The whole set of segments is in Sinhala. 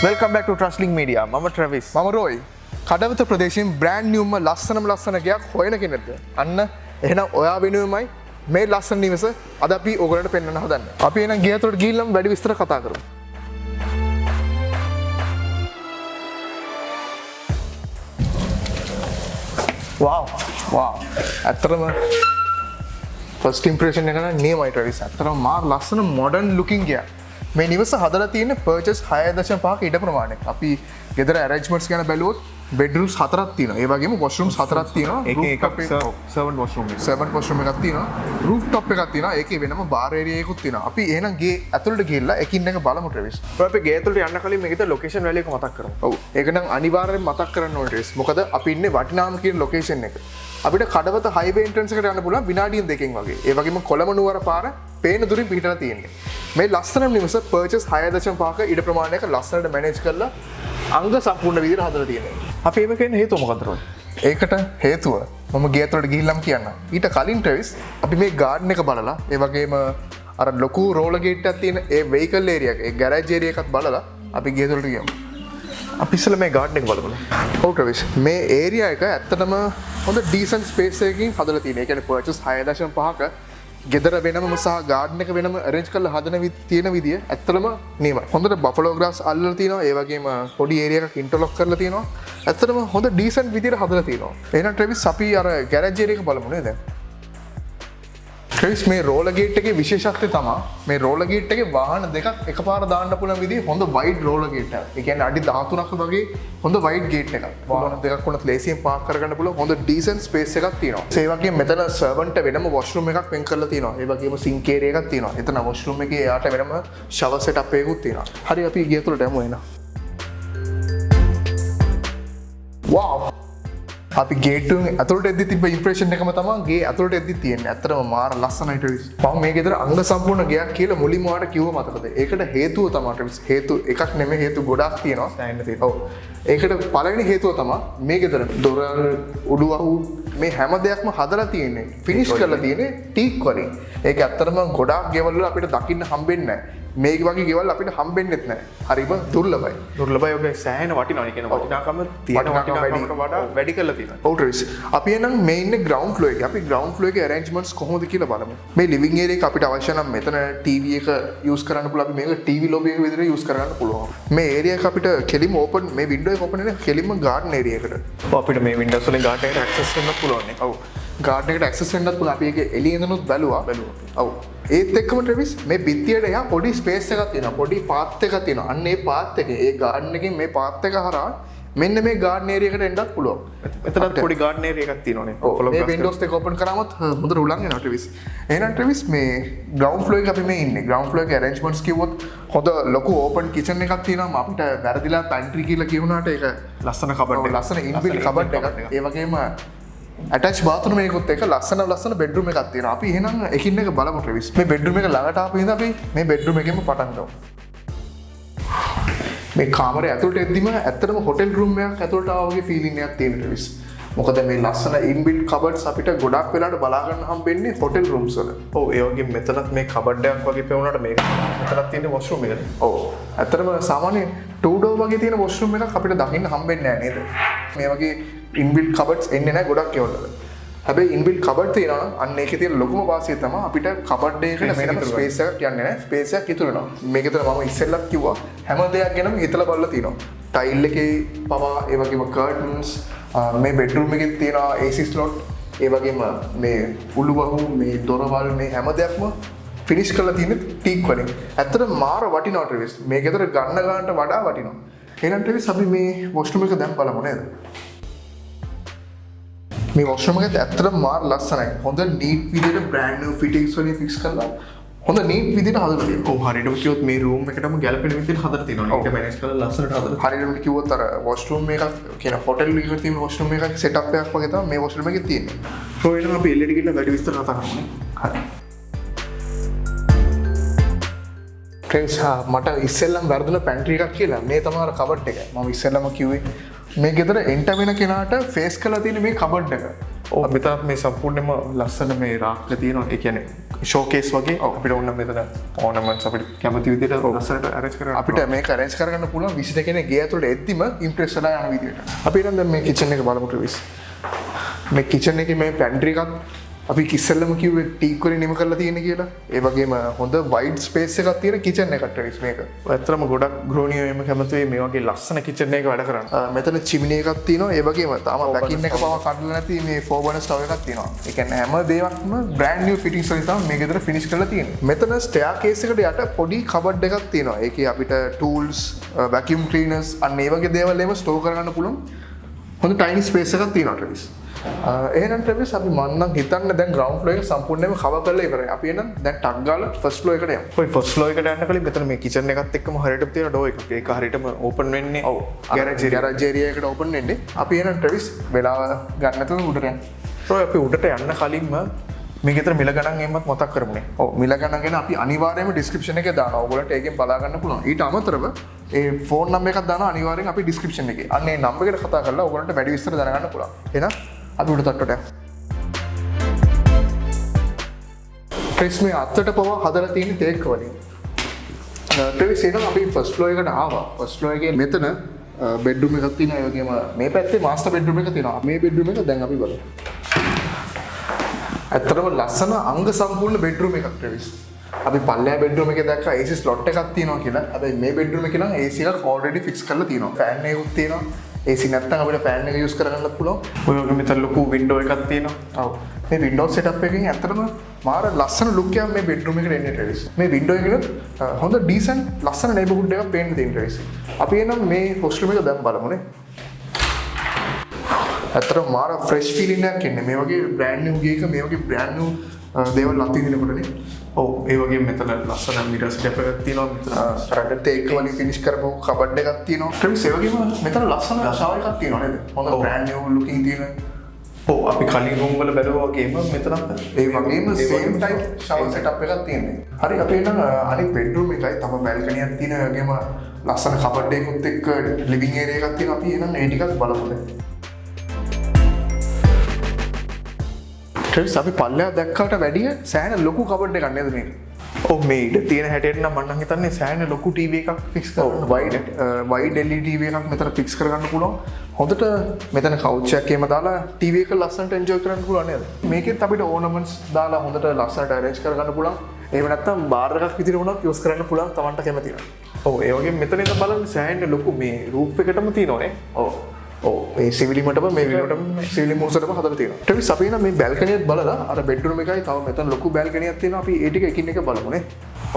Welcome back to Trustling Media. මම ට්‍රැවිස්. මම රෝයි. කඩවත ප්‍රදේශයෙන් බ්‍රෑන්ඩ් නිව්ම ලස්සනම ලස්සන ගයක් හොයන කෙනෙක්ද? අන්න එහෙනම් ඔයා වෙනුවමයි මේ ලස්සන නිවස අද අපි ඔයගලන්ට පෙන්වන්න හදන්නේ. අපි එහෙනම් ගිය අතට ගිහිල්ලාම වැඩි විස්තර කතා කරමු. wow. ඇත්තටම ෆස්ට් ඉම්ප්‍රෙෂන් එක නම් නියමයි ට්‍රැවිස්. ඇත්තටම මාර ලස්සන මොඩර්න් ලුකින් ගයක්. මේ නිවස හදලා තියෙන පර්චස් 6.5ක ඉඩ ප්‍රමාණයක්. අපි ගෙදර ඇරේන්ජ්මන්ට්ස් ගැන බැලුවොත් බෙඩ්රූම්ස් 4ක් තියෙනවා. ඒ වගේම වොෂ්රූම්ස් 4ක් තියෙනවා. ඒකේ එකක් සර්වන්ට් වොෂ්රූම් එක. සර්වන්ට් වොෂ්රූම් එකක් තියෙනවා. රූෆ් টොප් එකක් තියෙනවා. ඒකේ වෙනම බාර් ඒරියා එකකුත් තියෙනවා. අපි එහෙනම් ගේ ඇතුළට ගිහිල්ලා එකින් එක බලමු ට්‍රැවිස්. අපි ගේ ඇතුළට යන්න කලින් මේකේ ලොකේෂන් වැලියු එක මතක් කරමු. ඔව්. ඒක නම් අනිවාර්යෙන් මතක් කරන්න ඕනේ ට්‍රැවිස්. මොකද අපි ඉන්නේ වටිනාම කියන ලොකේෂන් එක. අපිට කඩවත හයිවේ එන්ට්‍රන්ස් එකට යන්න පුළුවන් විනාඩියෙන් දෙකකින් වගේ. ඒ වගේම කොළඹ නුවර පාර පේන දුරින් පිටලා තියෙන්නේ. මේ ලස්සන නිවස පර්චස් 6.5ක ඉඩ ප්‍රමාණයක ලස්සනට මැනේජ් කරලා අංග සම්පූර්ණ විදිහට හදලා තියෙනවා. අපි මේක කියන්නේ හේතුව මොකක්ද රෝයි? ඒකට හේතුව මම ගේ ඇතුළට ගිහිල්ලාම කියන්න. ඊට කලින් ට්‍රැවිස් අපි මේ ගාඩන් එක බලලා ඒ වගේම අර ලොකු රෝලර් ගේට් එකක් තියෙන ඒ වෙහිකල් ඒරියා එක, ඒ ගෑරේජ් ඒරියා එකත් බලලා අපි ගේ ඇතුළට ගියමු. අපි ඉස්සෙල්ලා මේ ගාඩන් එක බලමු. ඔව් ට්‍රැවිස්, මේ ඒරියා එක ඇත්තටම හොඳ ඩීසන්ට් ස්පේස් එකකින් හදලා තියෙනවා. ඒ කියන්නේ පර්චස් 6.5ක ගෙදර වෙනම සහ ගාඩන් එක වෙනම අරේන්ජ් කරලා හදන තියෙන විදිය ඇත්තටම නියමයි. හොඳට බෆලෝ ග්‍රාස් අල්ලලා තියෙනවා. ඒ වගේම පොඩි ඒරියා එකක් ඉන්ටර්ලොක් කරලා තියෙනවා. ඇත්තටම හොඳ ඩීසන්ට් විදියට හදලා තියෙනවා. එහෙනම් ට්‍රැවිස් අපි අර ගෑරේජ් ඒරියා එක බලමු නේද? ට්‍රැවිස්, මේ රෝලර් ගේට් එකේ විශේෂත්වය තමයි මේ රෝලර් ගේට් එකේ වාහන දෙකක් එකපාර දාන්න පුළුවන් විදිහේ හොඳ වයිඩ් රෝලර් ගේට් එකක්. ඒ කියන්නේ අඩි 13ක් වගේ හොඳ වයිඩ් ගේට් එකක්. වාහන දෙකක් වුණත් ලේසියෙන් පාක් කරගන්න පුළුවන් හොඳ ඩීසන්ට් ස්පේස් එකක් තියෙනවා. ඒ වගේම මෙතන සර්වන්ට් වෙනම වොෂ්රූම් එකක් වෙන් කරලා තියෙනවා. ඒ වගේම සින්ක් ඒරියා එකක් තියෙනවා. එතන වොෂ්රූම් එකේ එයාට වෙනම ෂවර් සෙටප් එකකුත් තියෙනවා. හරි, අපි ගිය තුලට යමු එනවා. wow, අපි ගේටුවෙන් ඇතුළට එද්දි තිබ්බ ඉම්ප්‍රෙෂන් එකම තමයි ගේ ඇතුළට එද්දි තියෙන්නේ. ඇත්තටම මාර ලස්සනයි ට්‍රැවිස්. මම මේ ගෙදර අංග සම්පූර්ණ ගයක් කියලා මුලින්ම ඔයාලට කිව්ව මතකද? ඒකට හේතුව තමයි ට්‍රැවිස්. හේතු එකක් නෙමෙයි, හේතු ගොඩක් තියෙනවා. දැනෙන්න තියෙනවා. ඔව්. ඒකට පළවෙනි හේතුව තමයි මේ ගෙදර දොර, උඩුවහු මේ හැම දෙයක්ම හදලා තියෙන්නේ. ෆිනිෂ් කරලා තියෙන්නේ ටීක් වලින්. ඒක ඇත්තටම ගොඩාක් ගෙවල් වල අපිට දකින්න හම්බෙන්නේ නැහැ. මේ වගේ ගෙවල් අපිට හම්බෙන්නෙත් නැහැ. හරිම දුර්ලභයි. දුර්ලභයි. ඔගේ සෑහෙන වටිනවා. ඒ කියන්නේ වටිනාකම තියෙන වටිනාකමකට වඩා වැඩි කරලා තියෙනවා. ඔව් ට්‍රැවිස්. අපි එනම් මේ ඉන්නේ ග්‍රවුන්ඩ් ෆ්ලෝර් එකේ. අපි ග්‍රවුන්ඩ් ෆ්ලෝර් එකේ අරේන්ජ්මන්ට්ස් කොහොමද කියලා බලමු. මේ ලිවිං ඒරියා එක අපිට අවශ්‍ය නම් මෙතන ටීවී එක යූස් කරන්න පුළුවන්. අපි මේක ටීවී ලොබි එක විදිහට යූස් කරගන්න පුළුවන්. මේ ඒරියා එක අපිට කෙලින්ම ඕපන්, මේ වින්ඩෝ එක ඕපන් වෙන කෙලින්ම ගාඩන් ඒරියා එකට. ඔව්, අපිට මේ වින්ඩෝස් වලින් ගාඩන් එකට ඇක්සස් කරන්න පුළුවන් නේ. ඔව්. ගාඩන් එකට ඇක්සස් වෙන්නත් පුළුවන්. අපි ඒක එළියේ ඉඳනුත් බැලුවා. ඔව්. ඒත් එක්කම ට්‍රැවිස්, මේ බිත්තියට එහා පොඩි ස්පේස් එකක් තියෙනවා. පොඩි පාත් එකක් තියෙනවා. අන්න ඒ පාත් එකේ, ඒ ගාඩන් එකෙන් මේ පාත් එක හරහා මෙන්න මේ ගාඩන් ඒරියා එකට එන්නත් පුළුවන්. එතනත් පොඩි ගාඩන් ඒරියා එකක් තියෙනවානේ. මේ වින්ඩෝස් දෙක ඕපන් කරාමත් හොඳට උලන් එනවා ට්‍රැවිස්. එහෙනම් ට්‍රැවිස්, මේ ග්‍රවුන්ඩ් ෆ්ලෝර් එකේ අපි මේ ඉන්නේ. ග්‍රවුන්ඩ් ෆ්ලෝර් එකේ අරේන්ජ්මන්ට්ස් කිව්වොත් හොඳ ලොකු ඕපන් කිචන් එකක් තියෙනවා. අපිට වැරදිලා පැන්ට්‍රි කියලා කියුණාට ඒක ලස්සන කබඩ් එකක්. ලස්සන ඉන්බිල්ට් කබඩ් එකක්. ඒ වගේම ඇටච් බාත්රූම් එකකුත් එක්ක ලස්සන බෙඩ්රූම් එකක් තියෙනවා. අපි එහෙනම් එකින් එක බලමු ට්‍රැවිස්. මේ බෙඩ්රූම් එක ළඟට ආපු හින්දා අපි මේ බෙඩ්රූම් එකෙන්ම පටන් ගමු. මේ කාමරේ ඇතුළට එද්දිම ඇත්තටම හොටෙල් රූම් එකක් ඇතුළට ආවා වගේ ෆීලිං එකක් තියෙන ට්‍රැවිස්. මොකද මේ ලස්සන ඉන්බිල්ට් කබඩ්ස් අපිට ගොඩක් වෙලාවට බලා ගන්න හම්බෙන්නේ හොටෙල් රූම්ස් වල. ඔව්, ඒ වගේ මෙතනත් මේ කබඩ් එකක් වගේ පෙවුනට මේක මෙතනත් තියෙන වොෂ්රූම් එකනේ. ඔව්. ඇත්තටම සාමාන්‍ය ටූ ඩෝර් වගේ තියෙන වොෂ්රූම් එකක් අපිට දකින්න හම්බෙන්නේ නැහැ නේද? මේ වගේ ඉන්බිල්ට් කබඩ්ස් එන්නේ නැහැ ගොඩක් ඒවල. හැබැයි ඉන්බිල්ට් කබඩ් තියෙනවා නම් අන්න ඒකේ තියෙන ලොකුම වාසිය තමයි අපිට කබඩ් එකකට වෙනම ස්පේස් එකක් යන්නේ නැහැ. ස්පේස් එකක් ඉතුරු වෙනවා. මේකතර මම ඉස්සෙල්ලත් කිව්වා හැම දෙයක් ගැනම හිතලා බලලා තියෙනවා. ටයිල් එකේ පවා, ඒ වගේම කර්ටන්ස්, මේ බෙඩ්රූම් එකේ තියෙනවා AC ස්ලොට්, ඒ වගේම මේ උළුවහු, මේ දොරවල්, මේ හැම දෙයක්ම ෆිනිෂ් කරලා තියෙන්නේ ටීක් වලින්. ඇත්තට මාර වටිනවා ට්‍රැවිස්. මේකතර ගන්නට වඩා වටිනවා. එහෙනම් ට්‍රැවිස්, අපි මේ වොෂ්රූම් එක දැන් බලමු නේද? මේ වොෂ්රූම් එකත් ඇත්තටම මාර ලස්සනයි. හොඳ නීට් විදිහට බ්‍රෑන්ඩ් නිව් ෆිටින්ග්ස් වලින් ෆික්ස් කරලා හොඳ නීට් විදිහට හදලා තියෙනවා. ඔව්, හරියටම කිව්වොත් මේ රූම් එකටම ගැලපෙන විදිහට හදලා තියෙනවා. ඒක මැනේජ් කරලා ලස්සනට හදලා. හරියටම කිව්වොත් අර වොෂ්රූම් එකක් කියන හොටෙල් එකක තියෙන වොෂ්රූම් එකක් සෙටප් එකක් වගේ තමයි මේ වොෂ්රූම් එකේ තියෙන්නේ. ඔය එනවා අපි එල්ලෙට ගිහින් වැඩි විස්තර කතා කරමු. හරි. ට්‍රැවිස්, මට ඉස්සෙල්ලම වැරදුන පැන්ට්‍රි එකක් කියලා. මේ තමයි අර කබඩ් එක. මම ඉස්සෙල්ලම කිව්වේ මේ ගෙදර එන්ටර් වෙන කෙනාට ෆේස් කරලා තියෙන මේ කබඩ් එක. මෙතනත් මේ සම්පූර්ණයෙන්ම ලස්සන මේ රාක්ක තියෙනවා. ඒ කියන්නේ ෂෝකේස් වගේ අපිට ඕන මෙතන ඕනමන්ට්ස් අපිට කැමති විදිහට ලස්සනට අරේන්ජ් කරගන්න. අපිට මේක අරේන්ජ් කරගන්න පුළුවන් 22 කෙනෙක් ගේ ඇතුළට එද්දිම ඉම්ප්‍රෙස් වෙලා යන විදිහට. අපි නම් දැන් මේ කිචන් එක බලමු ට්‍රවිස්. මේ කිචන් එකේ මේ පැන්ට්‍රි එකක් අපි ඉස්සෙල්ලම කිව්වේ ටීක් වලින් නිම කරලා තියෙන කියලා. ඒ වගේම හොඳ වයිඩ් ස්පේස් එකක් තියෙන කිචන් එකක් ට්‍රවිස් මේක. ඇත්තටම ගොඩක් ගෘහණියෝ එම කැමති වෙයි මේ වගේ ලස්සන කිචන් එකක වැඩ කරන්න. මෙතන චිමිනි එකක් තියෙනවා. ඒ වගේම තාම බැකින් එක පවා කඩලා නැති මේ 4 බර්නර් ස්ටව් එකක් තියෙනවා. ඒ කියන්නේ හැම දේවක්ම බ්‍රෑන්ඩ් නිව් ෆිටින්ග්ස් වලින් තමයි මේ ගෙදර ෆිනිෂ් කරලා තියෙන්නේ. මෙතන ස්ටෙයා කේස් එකට යට පොඩි කබඩ් එකක් තියෙනවා. ඒකේ අපිට ටූල්ස්, වැකියුම් ක්ලීනර්ස් අන්න ඒ වගේ දේවල් එහෙම ස්ටෝර් කරගන්න පුළුවන්. හොඳ ටයිනි ස්පේස් එකක් තියෙනවා ට්‍රවිස්. එහෙනම් ට්‍රවිස් අපි මන්නම් හිතන්න දැන් ග්‍රවුන්ඩ් ෆ්ලෝර් එක සම්පූර්ණයෙන්ම කවර් කරලා ඉවරයි. අපි එහෙනම් දැන් ටක් ගාලා ෆස්ට් ෆ්ලෝර් එකට යමු. ඔය ෆස්ට් ෆ්ලෝර් එකට යන්න කලින් මෙතන මේ කිචන් එකත් එක්කම හරියටම තියෙන ඩෝ එකක්. ඒක හරියටම ඕපන් වෙන්නේ. ඔව්. ගෑරේජ් ඒරියා එකට ඕපන් වෙන්නේ. අපි එහෙනම් ට්‍රවිස් වෙලාව ගන්න නැතුව උඩට යන්න. ඔය අපි උඩට යන්න කලින්ම මේ ගෙදර මිල ගණන් එම්මත් මතක් කරමුනේ. ඔව් මිල ගණන් ගැන අපි අනිවාර්යයෙන්ම ඩිස්ක්‍රිප්ෂන් එකේ දානවා. ඔයගොල්ලන්ට ඒකෙන් බලා ගන්න පුළුවන්. ඊට අමතරව ඒ ෆෝන් නම්බර් එකක් දානවා අනිවාර්යෙන් අපි ඩිස්ක්‍රිප්ෂන් එකේ. අන්න ඒ නම්බර් එකට කතා කරලා ඔයගොල්ලන්ට වැඩි විස්තර දැනගන්න පුළුවන්. එහෙනම් අපි උඩ තට්ටුවට යමු. ට්‍රවිස් මේ අත්තට පවා හදලා තියෙන තේක් වලින්. ට්‍රවිස් එහෙනම් අපි ෆස්ට් ෆ්ලෝර් එකට ආවා. ෆස්ට් ෆ්ලෝර් එකේ මෙතන බෙඩ්රූම් එකක් තියෙනවා. ඒ වගේම මේ පැත්තේ මාස්ටර් බෙඩ්රූම් එක තියෙනවා. මේ බෙඩ්රූම් එක දැන් අපි බලමු. ඇත්තටම ලස්සන අංග සම්පූර්ණ බෙඩ්රූම් එකක් ට්‍රවිස්. අපි පල්ලෙහා බෙඩ්රූම් එකේ දැක්කා AC ස්ලොට් එකක් තියෙනවා කියලා. හැබැයි මේ බෙඩ්රූම් එකේ නම් AC එකක් ඔල්රෙඩි ෆික්ස් කරලා තියෙනවා. ෆෑන් එකකුත් තියෙනවා. AC නැත්නම් අපිට ෆෑන් එක යූස් කරගන්නත් පුළුවන්. ඔය වගේ මෙතන ලොකු වින්ඩෝ එකක් තියෙනවා. ඔව්. මේ වින්ඩෝ සෙටප් එකකින් ඇත්තටම මාර ලස්සන ලුක් එකක් මේ බෙඩ්රූම් එකට එන්නේ ට්‍රවිස්. මේ වින්ඩෝ එකේ හොඳ ඩීසන්ට් ලස්සන නේබර්හුඩ් එකක් පේන්න තියෙන ට්‍රවිස්. අපි එනම් මේ වොෂ්රූම් එක දැන් බලමුනේ. ඇත්තටම මාර ෆ්‍රෙෂ් ෆීලිං එකක් එන්නේ. මේ වගේ බ්‍රෑන්ඩ් නිව් ගේක මේ වගේ බ්‍රෑන්ඩ් නිව් දේවල් අත්විඳිනකොටනේ. ඔව් ඒ වගේ මෙතන ලස්සන මිරර් ස්ටෙප් එකක් තියෙනවා. මෙතන රඩර් තේක් වලින් ෆිනිෂ් කරපු කබඩ් එකක් තියෙනවා. ට්‍රවිස් ඒ වගේම මෙතන ලස්සන ෂවර් එකක් තියෙනවා නේද? හොඳ බ්‍රෑන්ඩ් නිව් ලුකින් තියෙන. ඔව් අපි කලින් රූම් වල බැලුවා වගේම මෙතනත් ඒ වගේම සේම් ටයිප් ෂවර් සෙටප් එකක් තියෙනවා. හරි අපි එනම් අනිත් බෙඩ්රූම් එකයි තම බැල්කනි එකක් තියෙනවා. ඒ වගේම ලස්සන කබඩ් එකකුත් එක්ක ලිවිං ඒරියා එකක් තියෙනවා. අපි එනම් ඒ ටිකක් බලමු. ට්‍රවිස් අපි පල්ලෙහා දැක්කට වැඩිය සෑහෙන ලොකු කබඩ් එකක් නේද මේක? ඔව් මේ ඉඩ තියෙන හැටියට නම් මම නම් හිතන්නේ සෑහෙන ලොකු ටීවී එකක් ෆික්ස් කරන්න. වයිඩ් LED TV එකක් මෙතන ෆික්ස් කරගන්න පුළුවන්. හොඳට මෙතන කවුච් එකක් එහෙම දාලා TV එක ලස්සනට එන්ජොයි කරන්න පුළුවන් නේද? මේකෙත් අපිට ඕනමන්ට්ස් දාලා හොඳට ලස්සනට අරේන්ජ් කරගන්න පුළුවන්. එහෙම නැත්නම් බාර් එකක් විදිහට වුණත් යූස් කරන්න පුළුවන් Tamanට කැමති නම්. ඔව් ඒ වගේ මෙතන ඉඳන් බලන්න සෑහෙන ලොකු මේ රූෆ් එකටම තියෙනවනේ. ඔව්. ඔව් ඒ සිවිලිමටම මේ විලටම සිවිලි මූසටම හදලා තියෙනවා. ට්‍රවිස් අපි නම් මේ බැල්කනියත් බලලා අර බෙඩ්රූම් එකයි තව මෙතන ලොකු බැල්කනියක් තියෙනවා. අපි ඒ ටික එකින් එක බලමුනේ.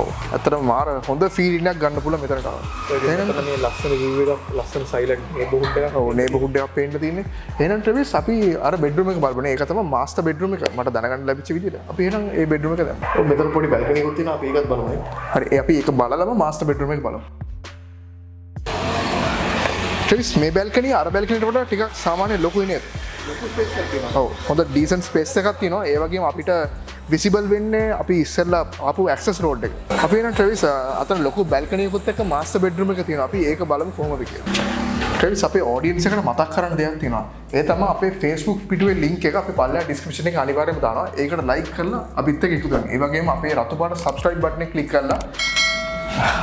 ඔව් ඇත්තටම මාර හොඳ ෆීලිං එකක් ගන්න පුළුවන් මෙතනට ආවා. එහෙනම් මේ ලස්සන view එකක් ලස්සන සයිලන්ට් නේබර්හුඩ් එකක්. ඔව් නේබර්හුඩ් එකක් පේන්න තියෙන්නේ. එහෙනම් ට්‍රවිස් අපි අර බෙඩ්රූම් එක බලමුනේ. ඒක තමයි මාස්ටර් බෙඩ්රූම් එක. මට දැනගන්න ලැබිච්ච විදිහට. අපි එහෙනම් ඒ බෙඩ්රූම් එක දැම්මා. ඔව් මෙතන පොඩි බැල්කනි එකක් තියෙනවා. අපි ඒකත් බලමුනේ. හරි අපි ඒක බලලම මාස්ටර් බෙඩ්රූම් එක බලමු. ට්‍රවිස් මේ බැල්කනිය අර බැල්කනියට වඩා ටිකක් සාමාන්‍ය ලොකුයි නේද? ලොකු ස්පේස් එකක් තියෙනවා. ඔව් හොඳ ඩීසන්ට් ස්පේස් එකක් තියෙනවා. ඒ වගේම අපිට විසිබල් වෙන්නේ අපි ඉස්සෙල්ලා ආපු ඇක්සස් රෝඩ් එක. අපි එන ට්‍රවිස් අතන ලොකු බැල්කනියකුත් එක්ක මාස්ටර් බෙඩ්රූම් එක තියෙනවා. අපි ඒක බලමු කොහොමද කියලා. ට්‍රවිස් අපේ ඔඩියන්ස් එකට මතක් කරන්න දෙයක් තියෙනවා. ඒ තමයි අපේ Facebook පිටුවේ link එක අපි පල්ලෙහා description එකේ අනිවාර්යයෙන්ම දානවා. ඒකට like කරලා අපිත් එක්ක එකතු වෙන්න. ඒ වගේම අපේ රතු පාට subscribe button එක click කරලා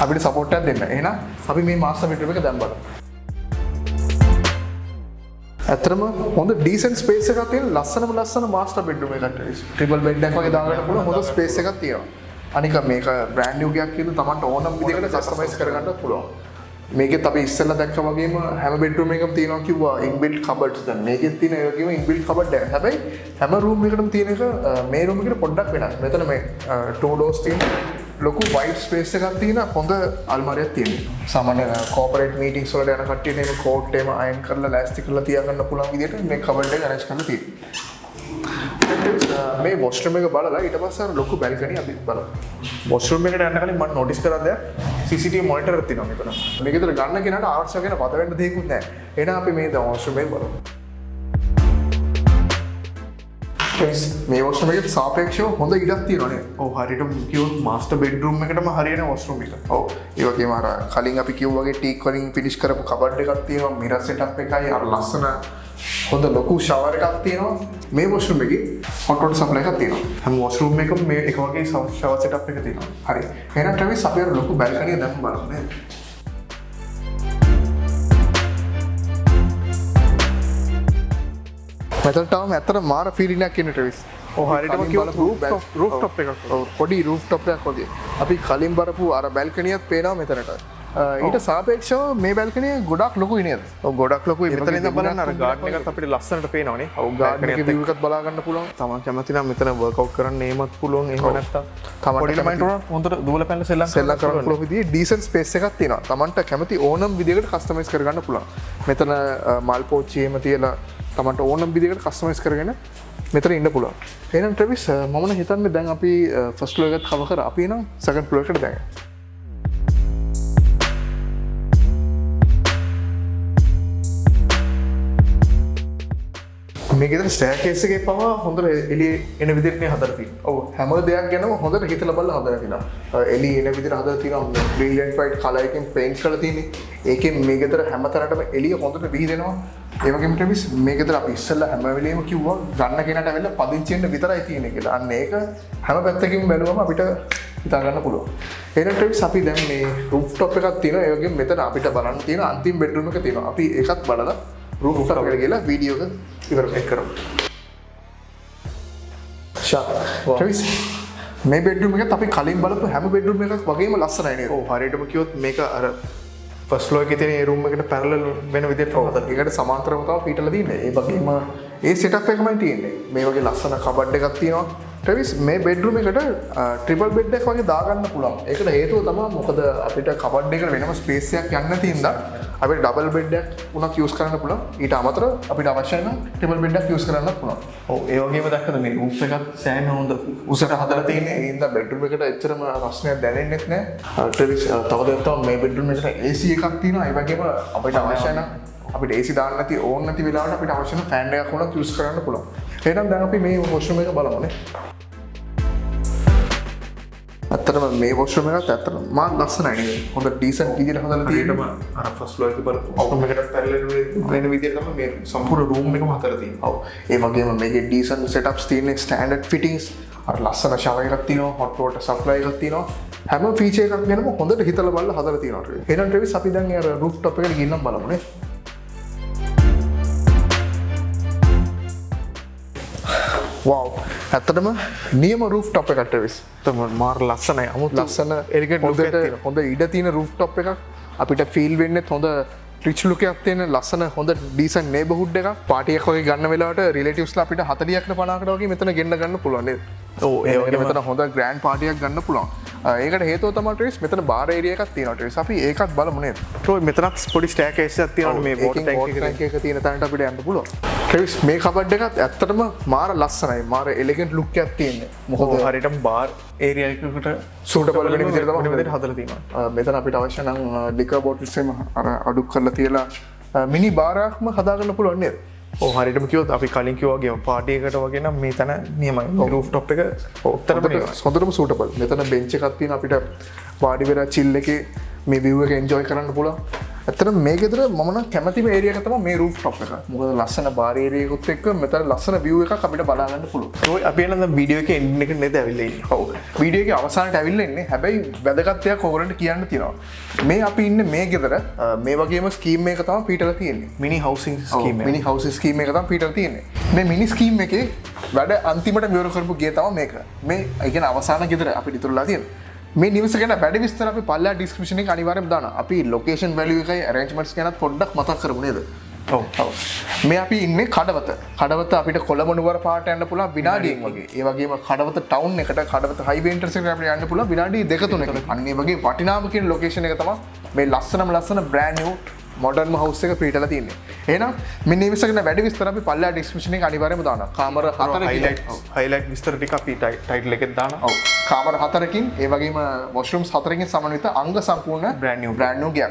අපිට support එකක් දෙන්න. එහෙනම් අපි මේ මාස්ටර් බෙඩ්රූම් එක දැන් බලමු. ඇත්තටම හොඳ ඩීසන්ට් ස්පේස් එකක් තියෙන ලස්සනම ලස්සන මාස්ටර් බෙඩ්රූම් එකක් ට්‍රවිස්. ට්‍රිපල් බෙඩ් එකක් වගේ දාගන්න පුළුවන් හොඳ ස්පේස් එකක් තියෙනවා. අනික මේක බ්‍රෑන්ඩ් නිව් ගයක් කියන තමන්ට ඕනම විදිහකට කස්ටමයිස් කරගන්නත් පුළුවන්. මේකෙත් අපි ඉස්සෙල්ලා දැක්කා වගේම හැම බෙඩ්රූම් එකකම තියෙනවා කිව්වා ඉන්බිල්ට් කබඩ්ස්. දැන් මේකෙත් තියෙන ඒ වගේම ඉන්බිල්ට් කබඩ් එක. හැබැයි හැම රූම් එකකටම තියෙන එක මේ රූම් එකට පොඩ්ඩක් වෙනස්. මෙතන මේ 2 doors තියෙන ලොකු වයිඩ් ස්පේස් එකක් තියෙන හොඳ අල්මාරියක් තියෙනවා. සාමාන්‍ය කෝපරේට් මීටින්ග්ස් වලට යන කට්ටියට මේ කෝට් එකම අයන් කරලා ලෑස්ති කරලා තියාගන්න පුළුවන් විදිහට මේ කබඩ් එක අරේන්ජ් කරලා තියෙනවා. මේ වොෂ්රූම් එක බලලා ඊට පස්සේ අර ලොකු බැල්කනි අපි බලමු. වොෂ්රූම් එකට යන්න කලින් මම නොටිස් කරා දෙයක් CCTV මොනිටර් එකක් තියෙනවා මෙතන. මේක විතර ගන්න කෙනාට ආරක්ෂා කරන වද වෙන්න දෙයක්වත් නැහැ. එහෙනම් අපි මේ වොෂ්රූම් එක බලමු. මේ වොෂ්රූම් එකේ සාපේක්ෂව හොඳ ඉඩක් තියෙනවා නේද? ඔව් හරියටම කිව්වොත් මාස්ටර් බෙඩ්රූම් එකටම හරියන වොෂ්රූම් එක. ඔව් ඒ වගේම අර කලින් අපි කිව්වා වගේ ටීක් වලින් ෆිනිෂ් කරපු කබඩ් එකක් තියෙනවා. මිරර් සෙටප් එකයි අර ලස්සන හොඳ ලොකු ෂවර් එකක් තියෙනවා. මේ වොෂ්රූම් එකේ හොට් වොටර් සප්ලයි එකක් තියෙනවා. හැම වොෂ්රූම් එකම මේ එක වගේ ෂවර් සෙටප් එක තියෙනවා. හරි. එහෙනම් ට්‍රැවිස් අපි අර ලොකු බැල්කනිය දැම්ම බලමු නේද? මෙතන තාම ඇත්තට මාර ෆීලිං එකක් එන්නේ ට්‍රැවිස්. හරියටම කිව්වොත් රූෆ්ටොප් එකක්. ඔව් පොඩි රූෆ්ටොප් එකක් වගේ. අපි කලින් බලපු අර බැල්කනියත් පේනවා මෙතනට. ඊට සාපේක්ෂව මේ බැල්කනිය ගොඩක් ලොකුයි නේද? ඔව් ගොඩක් ලොකුයි. මෙතන ඉඳන් බලන්න අර ගාඩන් එකත් අපිට ලස්සනට පේනවනේ. ඔව් ගාඩන් එකේ view එකත් බලා ගන්න පුළුවන්. තමන් කැමති නම් මෙතන වර්ක්අවුට් කරන්න ඒමත් පුළුවන්. එහෙම නැත්නම් තමන්ට පොඩි ළමයින්ට උනත් හොඳට දුවල පැනලා සෙල්ලම් කරන්න පුළුවන් විදිහේ ඩීසන්ට් ස්පේස් එකක් තියෙනවා. තමන්ට කැමති ඕනම විදිහකට කස්ටමයිස් කරගන්න පුළුවන්. මෙතන මල් පෝච්චි එහෙම තියලා තමන්ට ඕනම විදිහකට කස්ටමයිස් කරගෙන මෙතන ඉන්න පුළුවන්. එහෙනම් ට්‍රැවිස් මම නම් හිතන්නේ දැන් අපි ෆස්ට් ෆ්ලෝර් එකත් කවර් කරා. අපි නම් සෙකන්ඩ් ෆ්ලෝර් එකට දැන්. මේ ගෙදර ස්ටෑර්කේස් එකේ පවා හොඳට එළිය එන විදිහට නේ හදලා තියෙන්නේ. ඔව් හැම දෙයක් ගැනම හොඳට හිතලා බලලා හදලා තියෙනවා. එළි එන විදිහට හදලා තියෙනවා. බ්‍රිලියන්ට් වයිට් කලර් එකෙන් පේන්ට් කරලා තියෙන්නේ. ඒකෙන් මේ ගෙදර හැමතරටම එළිය හොඳට විහිදෙනවා. ඒ වගේම ට්‍රැවිස් මේ ගෙදර අපි ඉස්සෙල්ලා හැම වෙලෙම කිව්වා ගන්න කෙනාට ඇවිල්ලා පදිංචි වෙන්න විතරයි තියෙන්නේ කියලා. අන්න ඒක හැම පැත්තකින් බැලුවම අපිට හිතා ගන්න පුළුවන්. එහෙනම් ට්‍රැවිස් අපි දැන් මේ රූෆ්ටොප් එකක් තියෙනවා. ඒ වගේම මෙතන අපිට බලන්න තියෙන අන්තිම බෙඩ්රූම් එක තියෙනවා. අපි ඒකත් බලලා රූෆ්ටොප් එකට ගිහලා වීඩියෝ එක ඉවර කරමු. ට්‍රැවිස් මේ බෙඩ්රූම් එකත් අපි කලින් බලපු හැම බෙඩ්රූම් එකක් වගේම ලස්සනයි නේද? ඔව් හරියටම කිව්වොත් මේක අර ෆස්ට් ෆ්ලෝර් එකේ තියෙන ඒ රූම් එකට පැරලල් වෙන විදිහට හදලා. ඒකට සමාන්තරව තමයි පීටලා තියෙන්නේ. ඒ වගේම ඒ සෙටප් එකමයි තියෙන්නේ. මේ වගේ ලස්සන කබඩ් එකක් තියෙනවා. ට්‍රැවිස් මේ බෙඩ්රූම් එකට ට්‍රිපල් බෙඩ් එකක් වගේ දාගන්න පුළුවන්. ඒකට හේතුව තමයි මොකද අපිට කබඩ් එකට වෙනම ස්පේස් එකක් යන්න නැති හින්දා අපිට ඩබල් බෙඩ් එකක් උනත් යූස් කරන්න පුළුවන්. ඊට අමතරව අපිට අවශ්‍ය නම් ට්‍රිපල් බෙඩ් එකක් යූස් කරන්නත් පුළුවන්. ඔව් ඒ වගේම දැක්කද මේ රූෆ් එකත් සෑහෙන හොඳ උසට හදලා තියෙන්නේ. ඒ හින්දා බෙඩ්රූම් එකට එච්චරම රස්නයක් දැනෙන්නෙත් නැහැ. ට්‍රැවිස් තව දෙයක් තමයි මේ බෙඩ්රූම් එකට AC එකක් තියෙනවා. ඒ වගේම අපිට අවශ්‍ය නම් අපිට AC දාන්න නැති ඕන නැති වෙලාවට අපිට අවශ්‍ය නම් ෆෑන් එකක් උනත් යූස් කරන්න පුළුවන්. එහෙනම් දැන් අපි මේ වොෂ්රූම් එක බලමුනේ. ඇත්තටම මේ වොෂ්රූම් එකත් ඇත්තටම මාත් ලස්සනයි නේද? හොඳ ඩීසන්ට් විදිහට හදලා තියෙනවා. අර ෆස්ට් ෆ්ලෝර් එකේ බලපු රූම් එකකට පැරලල් වෙන විදිහට තමයි මේ සම්පූර්ණ රූම් එකම හදලා තියෙන්නේ. ඔව්. ඒ වගේම මේකේ ඩීසන්ට් සෙටප්ස් තියෙන්නේ ස්ටෑන්ඩඩ් ෆිටින්ග්ස්. අර ලස්සන ෂවර් එකක් තියෙනවා, හොට් වොටර් සප්ලයි එකක් තියෙනවා. හැම ෆීචර් එකක් ගැනම හොඳට හිතලා බලලා හදලා තියෙනවා ට්‍රැවිස්. එහෙනම් ට්‍රැවිස් අපි දැන් අර රූෆ්ටොප් එකට ගිහින් බලමුනේ. වව්. ඇත්තටම නියම රූෆ්ටොප් එකක් ට්‍රැවිස්. තමයි මාර ලස්සනයි. අමුතු ලස්සන එලිගන්ට් ලුක් එකක් තියෙනවා. හොඳ ඉඩ තියෙන රූෆ්ටොප් එකක්. අපිට ෆීල් වෙන්නේ හොඳ රිච් ලුක් එකක් තියෙන ලස්සන හොඳ ඩීසන්ට් නේබර්හුඩ් එකක්. පාටි එකක් වගේ ගන්න වෙලාවට රිලේටිව්ස්ලා අපිට 40කට 50කට වගේ මෙතන ගෙන්න ගන්න පුළුවන් නේද? ඔව් ඒ වගේම මෙතන හොඳ ග්‍රෑන්ඩ් පාටි එකක් ගන්න පුළුවන්. ඒකට හේතුව තමයි ට්‍රැවිස් මෙතන බාර් ඒරියා එකක් තියෙනවා ට්‍රැවිස්. අපි ඒකත් බලමු නේද? ඔය මෙතනක් පොඩි ස්ටෑර්කේස් එකක් තියෙනවා මේ වෝටර් ටැංක් එක තියෙන තැනට අපිට යන්න පුළුවන්. ට්‍රැවිස් මේ කබඩ් එකත් ඇත්තටම මාර ලස්සනයි. මාර එලිගන්ට් ලුක් එකක් තියෙන්නේ. මොකද හරියටම බාර් ඒරියා එකකට සූටබල් වෙන විදිහට තමයි විදිහට හදලා තියෙනවා. මෙතන අපිට අවශ්‍ය නම් ලිකර් බෝටල්ස් එම අර අඩු කරලා තියලා මිනි බාරයක්ම හදාගන්න පුළුවන් නේද? ඔව් හරියටම කිව්වොත් අපි කලින් කිව්වා වගේ පාටි එකකට වගේ නම් මේ තැන නියමයි. රූෆ්ටොප් එක හොඳටම සූටබල්. මෙතන බෙන්ච් එකක් තියෙන අපිට වාඩි වෙලා චිල් එකේ මේ view එක එන්ජොයි කරන්න පුළුවන්. ඇත්තටම මේ ගෙදර මම නම් කැමතිම ඒරියා එක තමයි මේ රූෆ්ටොප් එක. මොකද ලස්සන බාර් ඒරියා එකත් එක්ක මෙතන ලස්සන view එකක් අපිට බලා ගන්න පුළුවන්. ඔය අපි එන වීඩියෝ එකේ එන්ඩ් එක නේද ඇවිල්ලා ඉන්නේ. ඔව්. වීඩියෝ එකේ අවසානට ඇවිල්ලා ඉන්නේ. හැබැයි වැදගත් දෙයක් ඔයගොල්ලන්ට කියන්න තියෙනවා. මේ අපි ඉන්නේ මේ ගෙදර මේ වගේම ස්කීම් එක තමයි පීටලා තියෙන්නේ. මිනි හවුසින් ස්කීම් එක. මිනි හවුස් ස්කීම් එක තමයි පීටලා තියෙන්නේ. මේ මිනි ස්කීම් එකේ වැඩ අන්තිමට විවර කරපු ගේ තමයි මේක. මේ ඒ කියන්නේ අවසාන ගෙදර අපිට ඉතුරුලා තියෙන්නේ. මේ නිවස ගැන වැඩ විස්තර අපි පල්ලා ඩිස්ක්‍රිප්ෂන් එකේ අනිවාර්යයෙන්ම දානවා. අපි ලොකේෂන් වැලියු එකයි අරේන්ජ්මන්ට්ස් ගැනත් පොඩ්ඩක් මතක් කරමු නේද? ඔව්. මේ අපි ඉන්නේ කඩවත. කඩවත අපිට කොළඹ නුවර පාට යන්න පුළුවන් විනාඩියක් වගේ. ඒ වගේම කඩවත ටවුන් එකට කඩවත හයිවේ ඉන්ටර්සෙක්ෂන් එකට අපිට යන්න පුළුවන් විනාඩි 2-3කට. අන්න ඒ වගේ වටිනාම කියන ලොකේෂන් එක තමයි මේ ලස්සනම ලස්සන බ්‍රෑන්ඩ් නිව් මොඩර්න් හවුස් එක පීටලා තියෙන්නේ. එහෙනම් මෙන්න මේ විස්තර ගැන වැඩි විස්තර අපි පල්ලා ඩිස්ක්‍රිප්ෂන් එකේ අනිවාර්යයෙන්ම දානවා. කාමර 4කින් හයිලයිට් විස්තර ටික අපි ටයිටල් එකෙත් දානවා. ඔව්. කාමර 4කින් ඒ වගේම වොෂ්රූම්ස් 4කින් සමන්විත අංග සම්පූර්ණ බ්‍රෑන්ඩ් නිව් ගයක්.